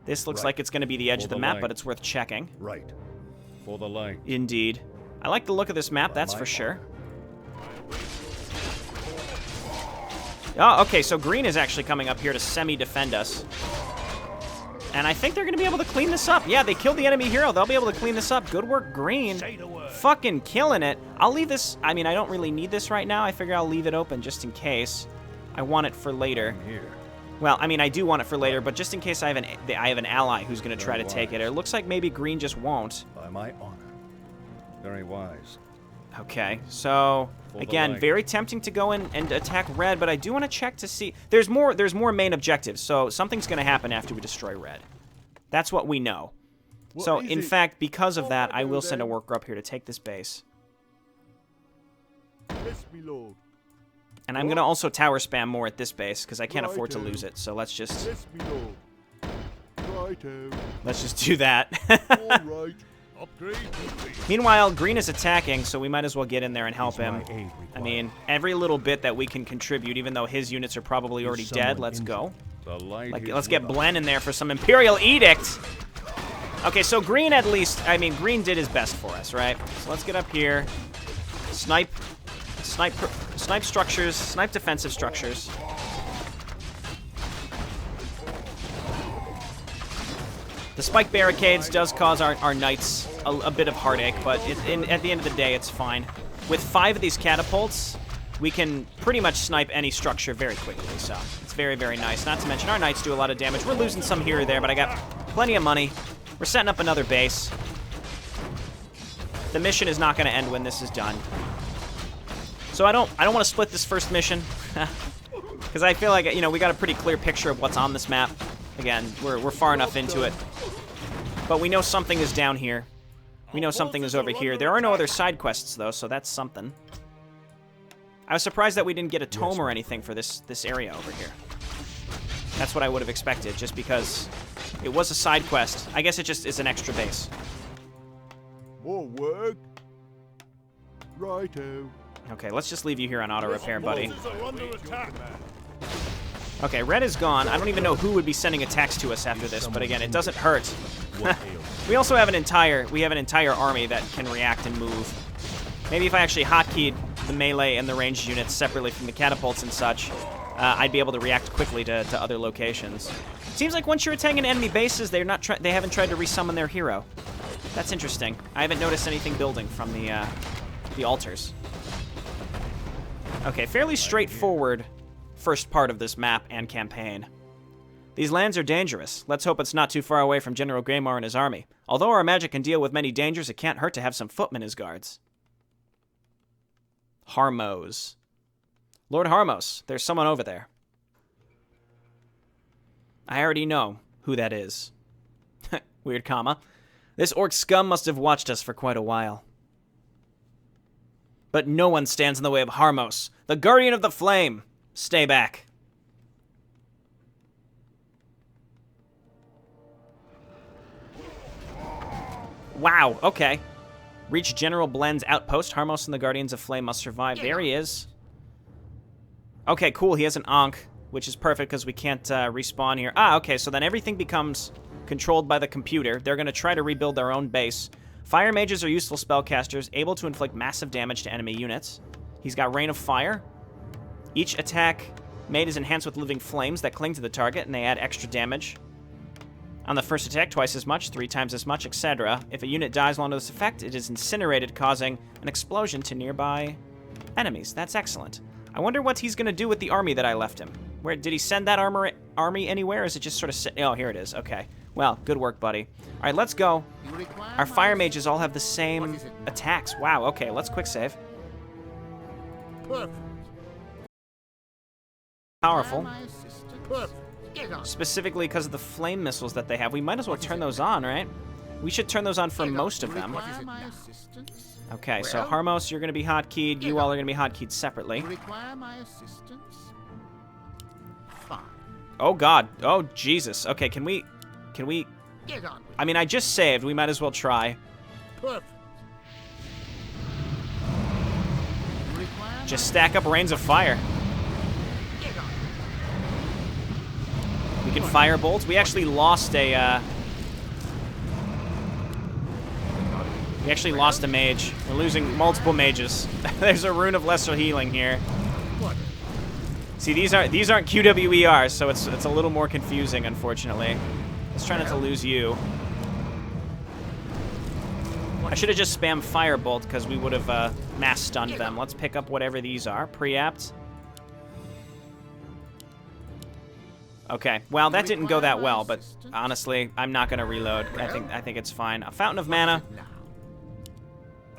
This looks like it's going to be the edge of the map, but it's worth checking. Right. For the light. Indeed. I like the look of this map, that's for sure. Oh, okay, so green is actually coming up here to semi-defend us. And I think they're going to be able to clean this up. Yeah, they killed the enemy hero. They'll be able to clean this up. Good work, green. Fucking killing it. I'll leave this... I mean, I don't really need this right now. I figure I'll leave it open just in case. I want it for later. Well, I mean, I do want it for later, but just in case I have an ally who's going to try to take it. It looks like maybe green just won't. By my honor. Very wise. Okay, so again, very tempting to go in and attack red, but I do want to check to see. There's more main objectives, so something's going to happen after we destroy red. That's what we know. So in fact, because of that, I will send a worker up here to take this base. Yes, me lord. And I'm going to also tower spam more at this base because I can't afford to lose it. So let's just Yes, me lord. Righto. let's just do that. All right. Upgrade complete. Meanwhile, green is attacking, so we might as well get in there and help Is my him. aid I required? mean, every little bit that we can contribute, even though his units are probably already dead, someone let's injured? go. The light Like, is let's get with us. Blen in there for some Imperial Edict. Okay, so green at least, I mean, green did his best for us, right? So let's get up here. Snipe structures, snipe defensive structures. The spike barricades does cause our knights a bit of heartache, but at the end of the day, it's fine. With 5 of these catapults, we can pretty much snipe any structure very quickly, so it's very, very nice. Not to mention, our knights do a lot of damage. We're losing some here or there, but I got plenty of money. We're setting up another base. The mission is not going to end when this is done. So I don't want to split this first mission, because I feel like, you know, we got a pretty clear picture of what's on this map. Again, we're far enough into it. But we know something is down here. We know something is over here. There are no other side quests, though, so that's something. I was surprised that we didn't get a tome or anything for this area over here. That's what I would have expected, just because it was a side quest. I guess it just is an extra base. More work? Righto. Okay, let's just leave you here on auto repair, buddy. Forces are under attack. Okay, red is gone. I don't even know who would be sending attacks to us after this, but again, it doesn't hurt. What ails? We also have an entire army that can react and move. Maybe if I actually hotkeyed the melee and the ranged units separately from the catapults and such, I'd be able to react quickly to other locations. Seems like once you're attacking enemy bases, they haven't tried to resummon their hero. That's interesting. I haven't noticed anything building from the altars. Okay, fairly straightforward first part of this map and campaign. These lands are dangerous. Let's hope it's not too far away from General Greymar and his army. Although our magic can deal with many dangers, it can't hurt to have some footmen as guards. Harmos. Lord Harmos, there's someone over there. I already know who that is. Weird comma. This orc scum must have watched us for quite a while. But no one stands in the way of Harmos, the guardian of the flame. Stay back. Wow, okay. Reach General Blen's outpost. Harmos and the Guardians of Flame must survive. There he is. Okay, cool. He has an Ankh, which is perfect because we can't respawn here. Ah, okay, so then everything becomes controlled by the computer. They're going to try to rebuild their own base. Fire mages are useful spellcasters, able to inflict massive damage to enemy units. He's got Rain of Fire. Each attack made is enhanced with living flames that cling to the target, and they add extra damage. On the first attack, twice as much, 3 times as much, etc. If a unit dies while under this effect, it is incinerated, causing an explosion to nearby enemies. That's excellent. I wonder what he's going to do with the army that I left him. Where did he send that army anywhere, or is it just sort of sit? Oh, here it is. Okay. Well, good work, buddy. All right, let's go. Our fire mages all have the same attacks. Wow, okay, let's quick save. Perfect. Powerful. Perfect. Get on. Specifically because of the flame missiles that they have. We might as well turn those on, right? We should turn those on for most of them. What is it now? Okay, so Well? Harmos, you're going to be hotkeyed. You all are going to be hotkeyed separately. You require my assistance? Fine. Oh, God. Oh, Jesus. Okay, can we... Get on with I mean, I just saved. We might as well try. it. Perfect. You require Just stack up Rains of Fire. Get on. We can fire bolts. We actually lost a... We actually lost a mage. We're losing multiple mages. There's a Rune of Lesser Healing here. What? See, these aren't QWERs, so it's a little more confusing, unfortunately. Let's try not to lose you. I should have just spammed Firebolt, because we would have mass stunned them. Let's pick up whatever these are. Preapt. Okay, well, that didn't go that well, but honestly, I'm not going to reload. I think it's fine. A Fountain of Mana. Now.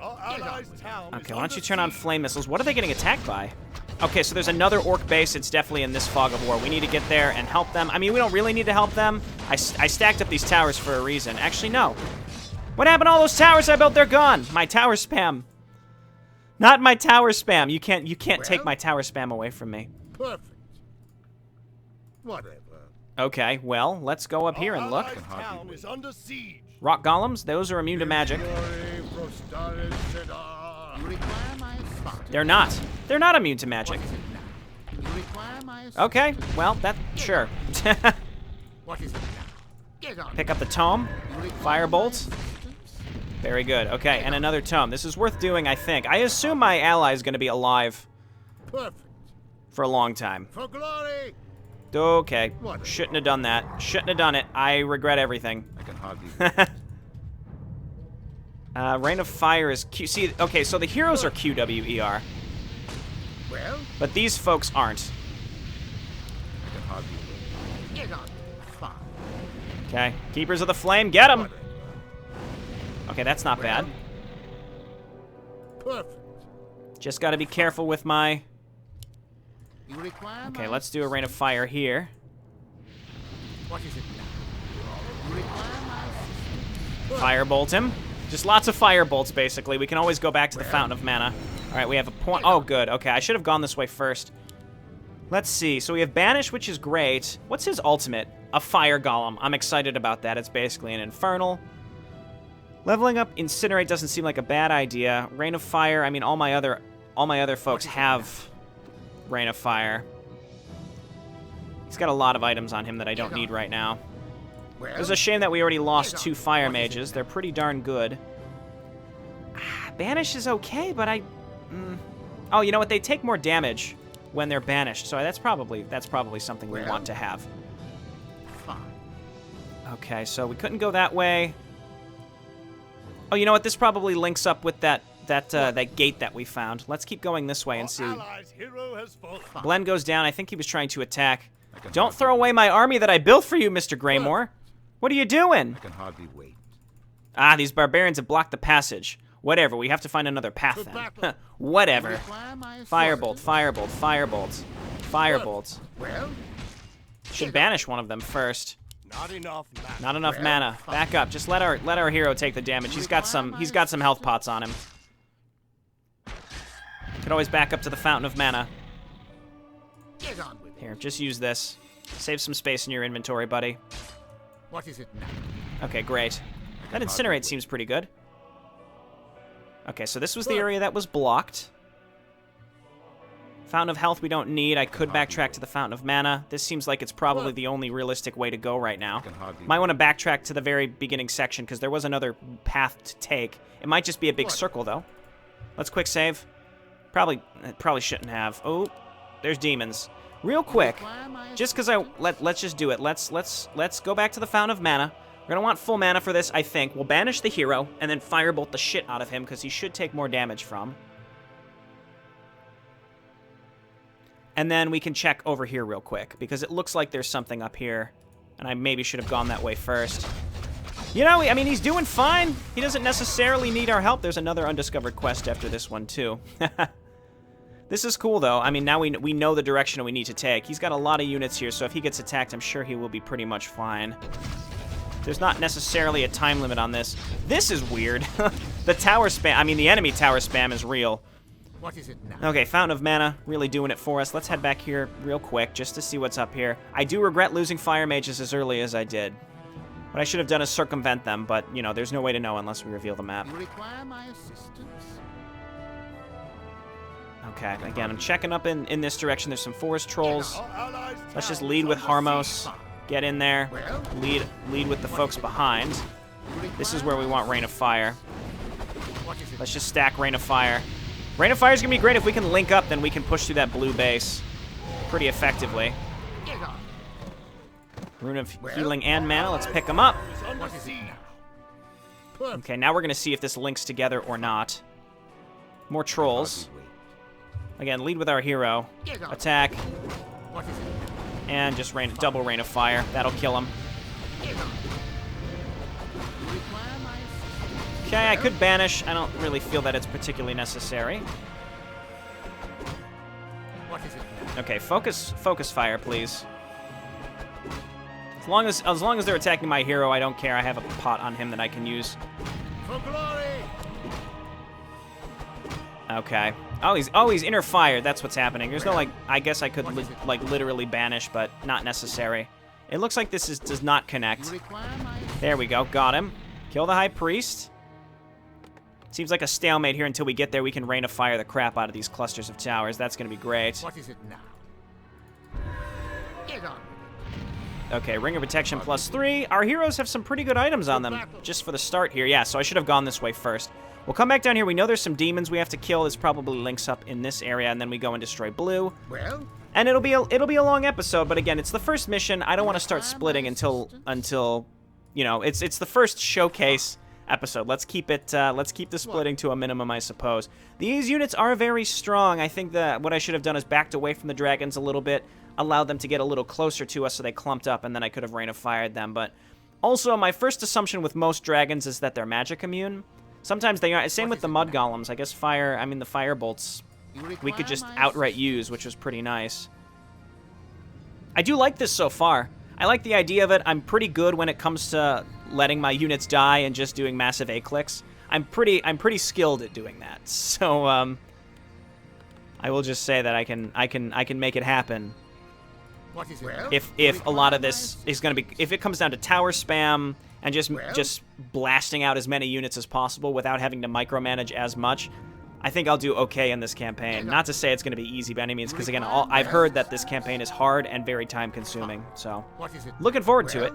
Our allies' town Okay, is why don't you under turn on siege. flame missiles? What are they getting attacked by? Okay, so there's another orc base. It's definitely in this fog of war. We need to get there and help them. I mean, we don't really need to help them. I stacked up these towers for a reason. Actually, no. What happened to all those towers I built? They're gone. My tower spam. Not my tower spam. You can't take my tower spam away from me. Perfect. Whatever. Okay, well, let's go up here and Our look. allies' town is under siege. Rock golems, those are immune to magic. Glory for Star Cedar. You require my assistance. They're not. They're not immune to magic. What is it now? You require my assistance. Okay, well, that, sure. What is it now? Get on. Pick up the tome. You require my Firebolt. assistance. Very good. Okay, and another tome. This is worth doing, I think. I assume my ally is going to be alive Perfect. for a long time. For glory. Okay, shouldn't have done that. Shouldn't have done it. I regret everything. I can hardly. Rain of Fire is Q. See, okay, so the heroes are QWER, Well, but these folks aren't. I can hardly. Get on. Fine. Okay, Keepers of the Flame, get them. Okay, that's not bad. perfect. Just got to be careful with my. You require Okay, my let's do a Rain of Fire here. What is it now? You require my assistance. Firebolt him. Just lots of firebolts, basically. We can always go back to the Fountain of Mana. All right, we have a point. Oh, good. Okay, I should have gone this way first. Let's see. So we have Banish, which is great. What's his ultimate? A Fire Golem. I'm excited about that. It's basically an Infernal. Leveling up Incinerate doesn't seem like a bad idea. Rain of Fire. I mean, all my other folks have Rain of Fire. He's got a lot of items on him that I don't need right now. It was a shame that we already lost 2 Fire Mages. They're pretty darn good. Banish is okay, but I... Oh, you know what? They take more damage when they're banished, so that's probably something we want to have. Fine. Okay, so we couldn't go that way. Oh, you know what? This probably links up with that gate that we found. Let's keep going this way and see. Allies' hero has fallen. Glenn goes down. I think he was trying to attack. Don't throw away my army that I built for you, Mr. Greymore. What are you doing? I can hardly wait. Ah, these barbarians have blocked the passage. Whatever, we have to find another path then. Whatever. Require my Firebolt, assistance. firebolt, firebolt. Firebolt. Well, Should banish one of them first. Not enough mana. Not enough mana. Back up. Just let our hero take the damage. He's got some health pots on him. Could always back up to the Fountain of Mana. get on with it. Here, just use this. Save some space in your inventory, buddy. What is it now? Okay, great. That Incinerate seems pretty good. Okay, so this was the area that was blocked. Fountain of Health we don't need. I could backtrack to the Fountain of Mana. This seems like it's probably the only realistic way to go right now. Might want to backtrack to the very beginning section because there was another path to take. It might just be a big circle, though. Let's quick save. Probably shouldn't have. Oh, there's demons. Real quick, just because let's just do it. Let's go back to the Fountain of Mana. We're gonna want full mana for this, I think. We'll banish the hero and then firebolt the shit out of him because he should take more damage from. And then we can check over here real quick because it looks like there's something up here, and I maybe should have gone that way first. You know, I mean, he's doing fine. He doesn't necessarily need our help. There's another undiscovered quest after this one too. This is cool, though. I mean, now we know the direction we need to take. He's got a lot of units here, so if he gets attacked, I'm sure he will be pretty much fine. There's not necessarily a time limit on this. This is weird. The tower spam, I mean, the enemy tower spam is real. What is it now? Okay, Fountain of Mana, really doing it for us. Let's head back here real quick, just to see what's up here. I do regret losing Fire Mages as early as I did. What I should have done is circumvent them, but, you know, there's no way to know unless we reveal the map. You require my assistance. Okay, again, I'm checking up in this direction. There's some forest trolls. Our allies' Let's just town lead is with under Harmos. siege. Get in there. Lead with the folks behind. This is where we want Rain of Fire. What is it? Let's just stack Rain of Fire. Rain of Fire is going to be great. If we can link up, then we can push through that blue base pretty effectively. Get on. Rune of Healing and Mana. Let's pick them up. Is under What is it siege. now? Okay, now we're going to see if this links together or not. More trolls. Again, lead with our hero. Get on. Attack. What is it now? And just double Rain of Fire. That'll kill him. Get on. You require my assistance. Okay, I could banish. I don't really feel that it's particularly necessary. What is it now? Okay, focus fire, please. As long as they're attacking my hero, I don't care. I have a pot on him that I can use. For glory. Okay. Oh, he's inner fire. That's what's happening. There's no, like, I guess I could literally banish, but not necessary. It looks like this does not You connect. require my assistance. There we go. Got him. Kill the High Priest. Seems like a stalemate here until we get there. We can rain of fire the crap out of these clusters of towers. That's going to be great. What is it now? Get on. Okay, Ring of Protection +3. Our heroes have some pretty good items on them just for the start here. Yeah, so I should have gone this way first. We'll come back down here. We know there's some demons we have to kill. This probably links up in this area, and then we go and destroy blue. Well, And it'll be a long episode, but again, it's the first mission. I don't want to start splitting until you know, it's the first showcase episode. Let's keep the splitting to a minimum, I suppose. These units are very strong. I think that what I should have done is backed away from the dragons a little bit, allowed them to get a little closer to us so they clumped up, and then I could have rain of fired them. But also, my first assumption with most dragons is that they're magic immune. Sometimes they are. Same with the mud golems. I guess the fire bolts we could just outright use, which was pretty nice. I do like this so far. I like the idea of it. I'm pretty good when it comes to letting my units die and just doing massive A-clicks. I'm pretty skilled at doing that. So I will just say that I can make it happen. what is it? Well, If a lot of this is going to be, if it comes down to tower spam and just blasting out as many units as possible without having to micromanage as much, I think I'll do okay in this campaign. Not to say it's going to be easy by any means, because again, I've heard that this campaign is hard and very time-consuming. So, looking forward to it.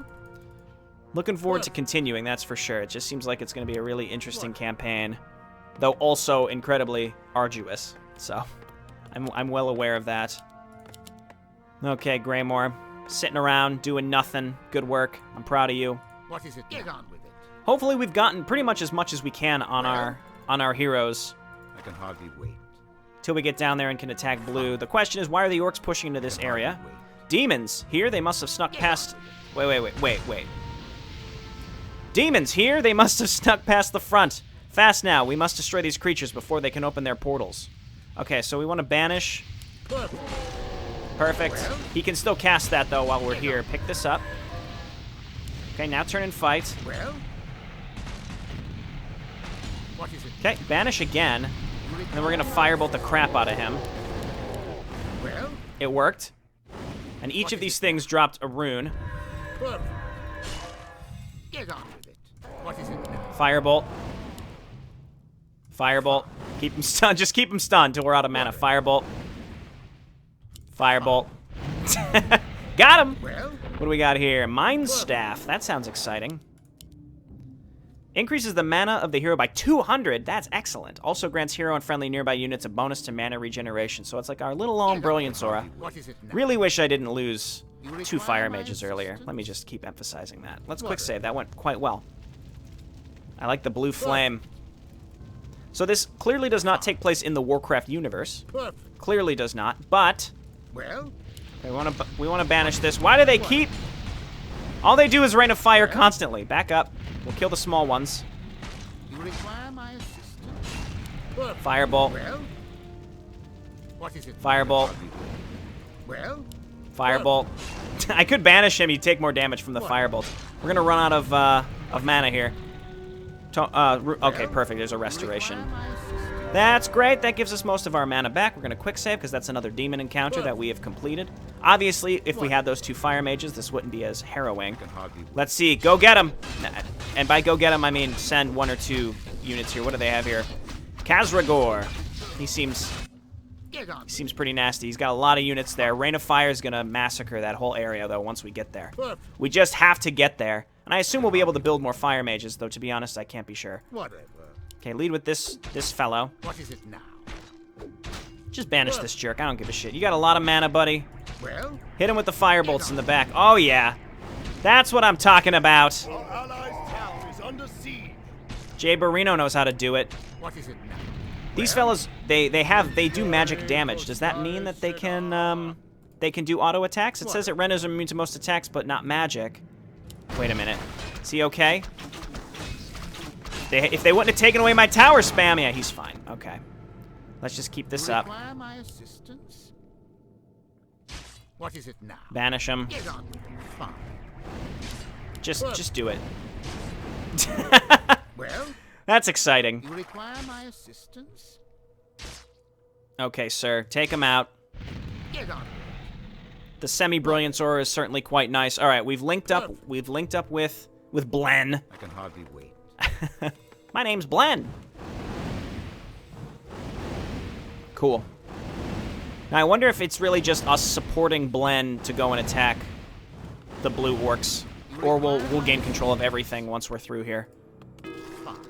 Looking forward to continuing, that's for sure. It just seems like it's going to be a really interesting campaign, though also incredibly arduous. So, I'm well aware of that. Okay, Greymore, sitting around doing nothing. Good work. I'm proud of you. What is it? Get on with it. Hopefully, we've gotten pretty much as we can on our heroes. I can hardly wait. Till we get down there and can attack blue. The question is, why are the orcs pushing into this area? Demons here? They must have snuck past... Wait. Demons here? They must have snuck past the front. Fast now. We must destroy these creatures before they can open their portals. Okay, so we want to banish. Perfect. He can still cast that, though, while we're here. Pick this up. Okay, now turn and fight. Well, what is it? Okay, banish again. And then we're going to firebolt the crap out of him. Well, It worked. And each of these things dropped a rune. perfect. Get on with it. What is it now? Firebolt. Firebolt. Keep him stunned. Just keep him stunned till we're out of mana. Firebolt. Firebolt. Got him! Well, What do we got here? Mind Staff. That sounds exciting. Increases the mana of the hero by 200. That's excellent. Also grants hero and friendly nearby units a bonus to mana regeneration. So it's like our little own Brilliance Aura. what is it now? Really wish I didn't lose 2 fire mages earlier. Let me just keep emphasizing that. Let's quick save. That went quite well. I like the blue flame. So this clearly does not take place in the Warcraft universe. Perfect. Clearly does not. But Well, we want to banish this. Why do they keep... All they do is rain of fire constantly. Back up. We'll kill the small ones. you require my assistance. Perfect. Firebolt. Well, what is it? Firebolt. Well, Firebolt. I could banish him. He'd take more damage from the firebolt. We're gonna run out of mana here. Okay, perfect. There's a restoration. require my assistance. That's great. That gives us most of our mana back. We're gonna quick save because that's another demon encounter that we have completed. Obviously, if we had those 2 fire mages, this wouldn't be as harrowing. I can hardly wait. Let's see. Go get him. And by go get him, I mean send 1 or 2 units here. What do they have here? Khazragor. He seems Get on. pretty nasty. He's got a lot of units there. Rain of Fire is gonna massacre that whole area though once we get there. Perfect. We just have to get there. And I assume we'll be able to build more fire mages, though to be honest, I can't be sure. Whatever. Okay, lead with this fellow. What is it now? Just banish this jerk. I don't give a shit. You got a lot of mana, buddy. Well, Hit him with the fire bolts in the back. Oh yeah. That's what I'm talking about. Our allies' town is under siege. Jayborino knows how to do it. what is it now? These fellas, they do magic damage. Does that mean that they can do auto attacks? It says it renders them immune to most attacks, but not magic. Wait a minute. Is he okay? If they wouldn't have taken away my tower spam, yeah, he's fine. Okay. Let's just keep this up. Require my assistance? What is it now? Banish him. Get on with it. Fine. Just do it. Well, That's exciting. you require my assistance? Okay, sir. Take him out. Get on. The semi-brilliance aura is certainly quite nice. All right, we've linked up with Blen. I can hardly wait. My name's Blen. Cool. Now, I wonder if it's really just us supporting Blen to go and attack the blue orcs. Or we'll gain control of everything once we're through here.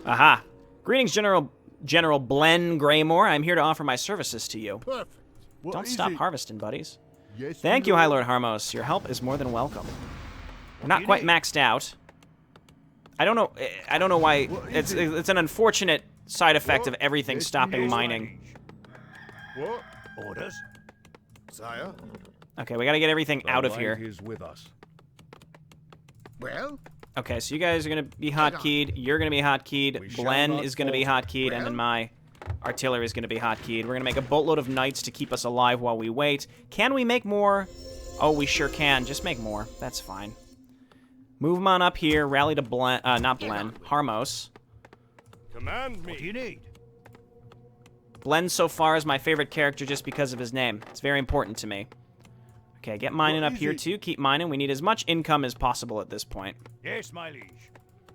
Aha. Greetings, General Blen Greymore. I'm here to offer my services to you. Perfect. What Don't is stop it? harvesting, buddies. Yes, Thank my you, High lord. Lord Harmos. Your help is more than welcome. We're not quite maxed out. I don't know why. What It's is it? it's an unfortunate side effect What? of everything Yes, stopping my mining. What? Orders? Sire? Okay, we gotta get everything The out of light here. is with us. Well? Okay, so you guys are gonna be hotkeyed. You're gonna be hotkeyed. We shall Blen not is gonna be falter. hotkeyed, and then Well? my artillery is gonna be hotkeyed. We're gonna make a boatload of knights to keep us alive while we wait. Can we make more? Oh, we sure can. Just make more. That's fine. Move them on up here. Rally to Blen. Not Blen. Harmos. Command me. What do you need? Blen so far is my favorite character just because of his name. It's very important to me. Okay, get mining What up is here it? too. Keep mining. We need as much income as possible at this point. Yes, my liege.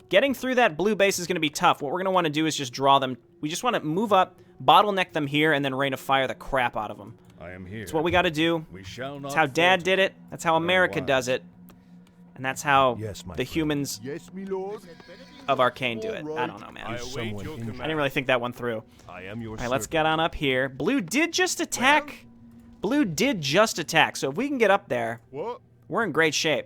Getting through that blue base is going to be tough. What we're going to want to do is just draw them. We just want to move up, bottleneck them here, and then rain of fire the crap out of them. I am here. That's what we got to do. We shall not That's how Dad falter. did it. That's how America wise. does it. And that's how Yes, my the friend. humans Yes, me lord. of Arkain do it. All I right. don't know, man. I await someone your injured? command. I didn't really think that one through. I am your All right, let's get on up here. Blue did just attack. Blue did just attack. So if we can get up there, What? we're in great shape.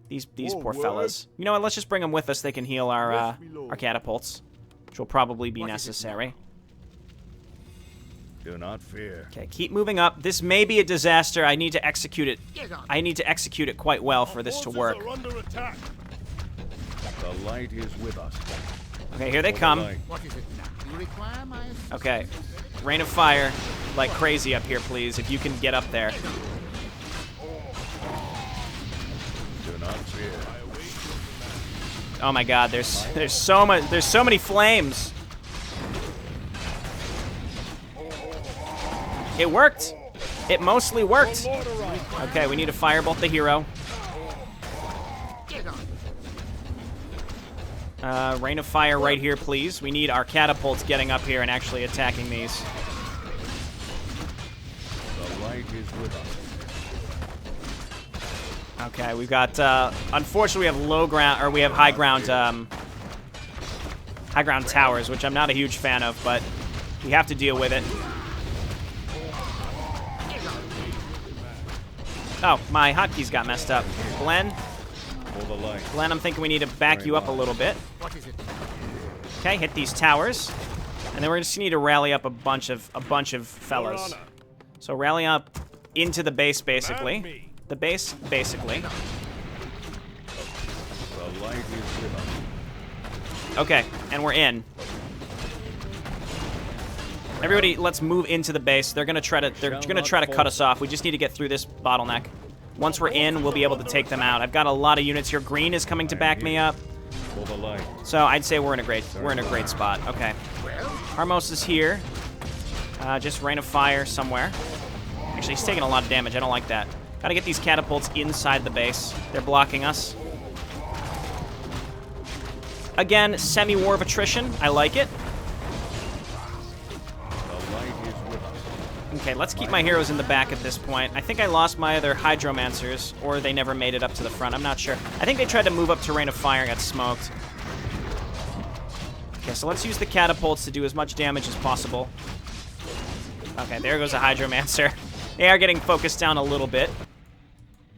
These Whoa, poor what? fellas. You know what? Let's just bring them with us. They can heal our Yes, me lord. our catapults, which will probably be What is it necessary. Do not fear. Okay, keep moving up. This may be a disaster. I need to execute it. Get on. I need to execute it quite well for this to Forces work. are under attack. The light is with us. Okay, here they For the come. light. What is it now? You require my assistance? Okay, rain of fire like crazy up here, please. If you can get up there. Do not fear. Oh my God, there's so many flames. It worked. It mostly worked. Lord around. Okay, we need to firebolt the hero. Get on. Rain of fire right here, please. We need our catapults getting up here and actually attacking these. The light is with us. Okay, we've got. Unfortunately, we have low ground, or we have high ground towers, which I'm not a huge fan of, but we have to deal with it. Oh, my hotkeys got messed up. Glenn, For the light. I'm thinking we need to back you up a little bit. What is it now? Okay, hit these towers, and then we're just need to rally up a bunch of fellas. Your honor. So rally up into the base, Command basically. me. The base, basically. The light is with us. Okay, and we're in. Everybody, let's move into the base. They're gonna try to cut us off. We just need to get through this bottleneck. Once we're in, we'll be able to take them out. I've got a lot of units here. Green is coming to back me up, For the light. so I'd say we're in a great spot. Okay, Harmos is here. Just rain of fire somewhere. Actually, he's taking a lot of damage. I don't like that. Gotta get these catapults inside the base. They're blocking us. Again, semi-war of attrition. I like it. The light is with us. Okay, let's keep my heroes in the back at this point. I think I lost my other hydromancers, or they never made it up to the front. I'm not sure. I think they tried to move up to Rain of Fire and got smoked. Okay, so let's use the catapults to do as much damage as possible. Okay, there goes a hydromancer. They are getting focused down a little bit.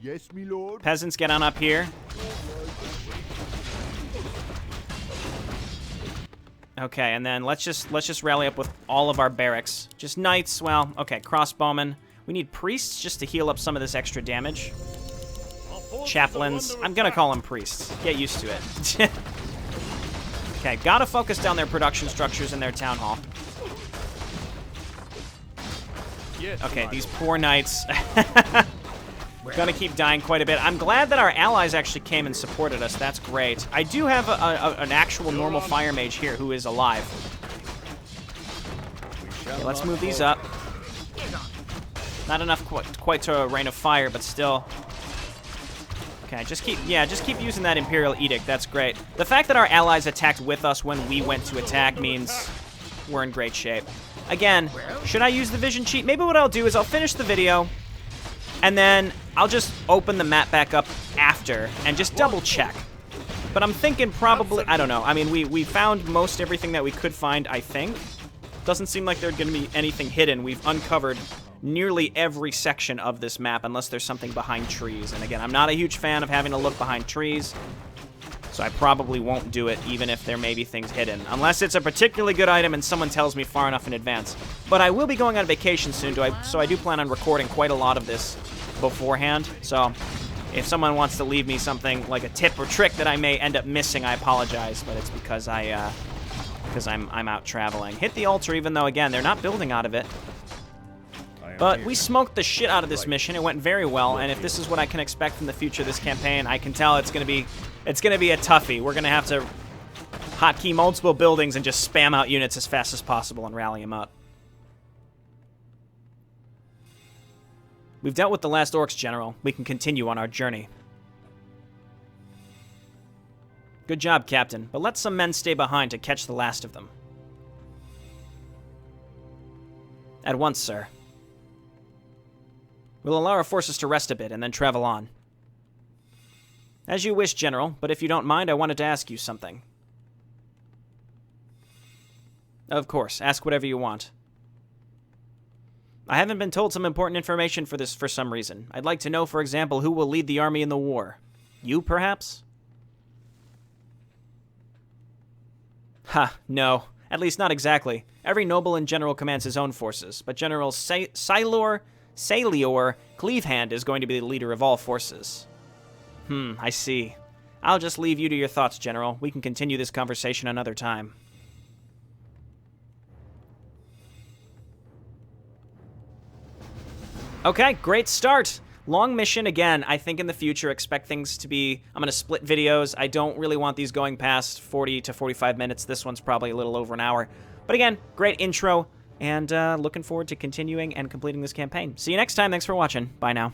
Yes, me lord. Peasants, get on up here. Okay, and then let's just rally up with all of our barracks. Just knights, well, okay, crossbowmen. We need priests just to heal up some of this extra damage. Our forces Chaplains. are under I'm gonna attack. call them priests. Get used to it. Okay, gotta focus down their production structures in their town hall. Yes, Okay, my these lord. poor knights. Gonna keep dying quite a bit. I'm glad that our allies actually came and supported us. That's great. I do have an actual normal fire mage here who is alive. We shall Okay, let's not move these falter. up. Not enough quite to a rain of fire, but still. Okay, just keep using that Imperial Edict. That's great. The fact that our allies attacked with us when we went to attack means we're in great shape. Again, should I use the vision cheat? Maybe what I'll do is I'll finish the video, and then I'll just open the map back up after and just double check. But I'm thinking probably, I don't know. I mean, we found most everything that we could find, I think. Doesn't seem like there's going to be anything hidden. We've uncovered nearly every section of this map, unless there's something behind trees. And again, I'm not a huge fan of having to look behind trees, so I probably won't do it, even if there may be things hidden. Unless it's a particularly good item and someone tells me far enough in advance. But I will be going on vacation soon, so I do plan on recording quite a lot of this beforehand. So if someone wants to leave me something like a tip or trick that I may end up missing, I apologize, but it's because I'm out traveling. Hit the altar, even though, again, they're not building out of it. But we smoked the shit out of this mission. It went very well, and if this is what I can expect from the future of this campaign, I can tell it's gonna be a toughie. We're gonna have to hotkey multiple buildings and just spam out units as fast as possible and rally them up. We've dealt with the last Orcs, General. We can continue on our journey. Good job, Captain, but let some men stay behind to catch the last of them. At once, sir. We'll allow our forces to rest a bit and then travel on. As you wish, General, but if you don't mind, I wanted to ask you something. Of course, ask whatever you want. I haven't been told some important information for this for some reason. I'd like to know, for example, who will lead the army in the war. You, perhaps? Ha, no. At least not exactly. Every noble and general commands his own forces, but General Salior Cleavehand is going to be the leader of all forces. I see. I'll just leave you to your thoughts, General. We can continue this conversation another time. Okay, great start. Long mission again. I think in the future, expect things to be... I'm going to split videos. I don't really want these going past 40 to 45 minutes. This one's probably a little over an hour. But again, great intro, and looking forward to continuing and completing this campaign. See you next time. Thanks for watching. Bye now.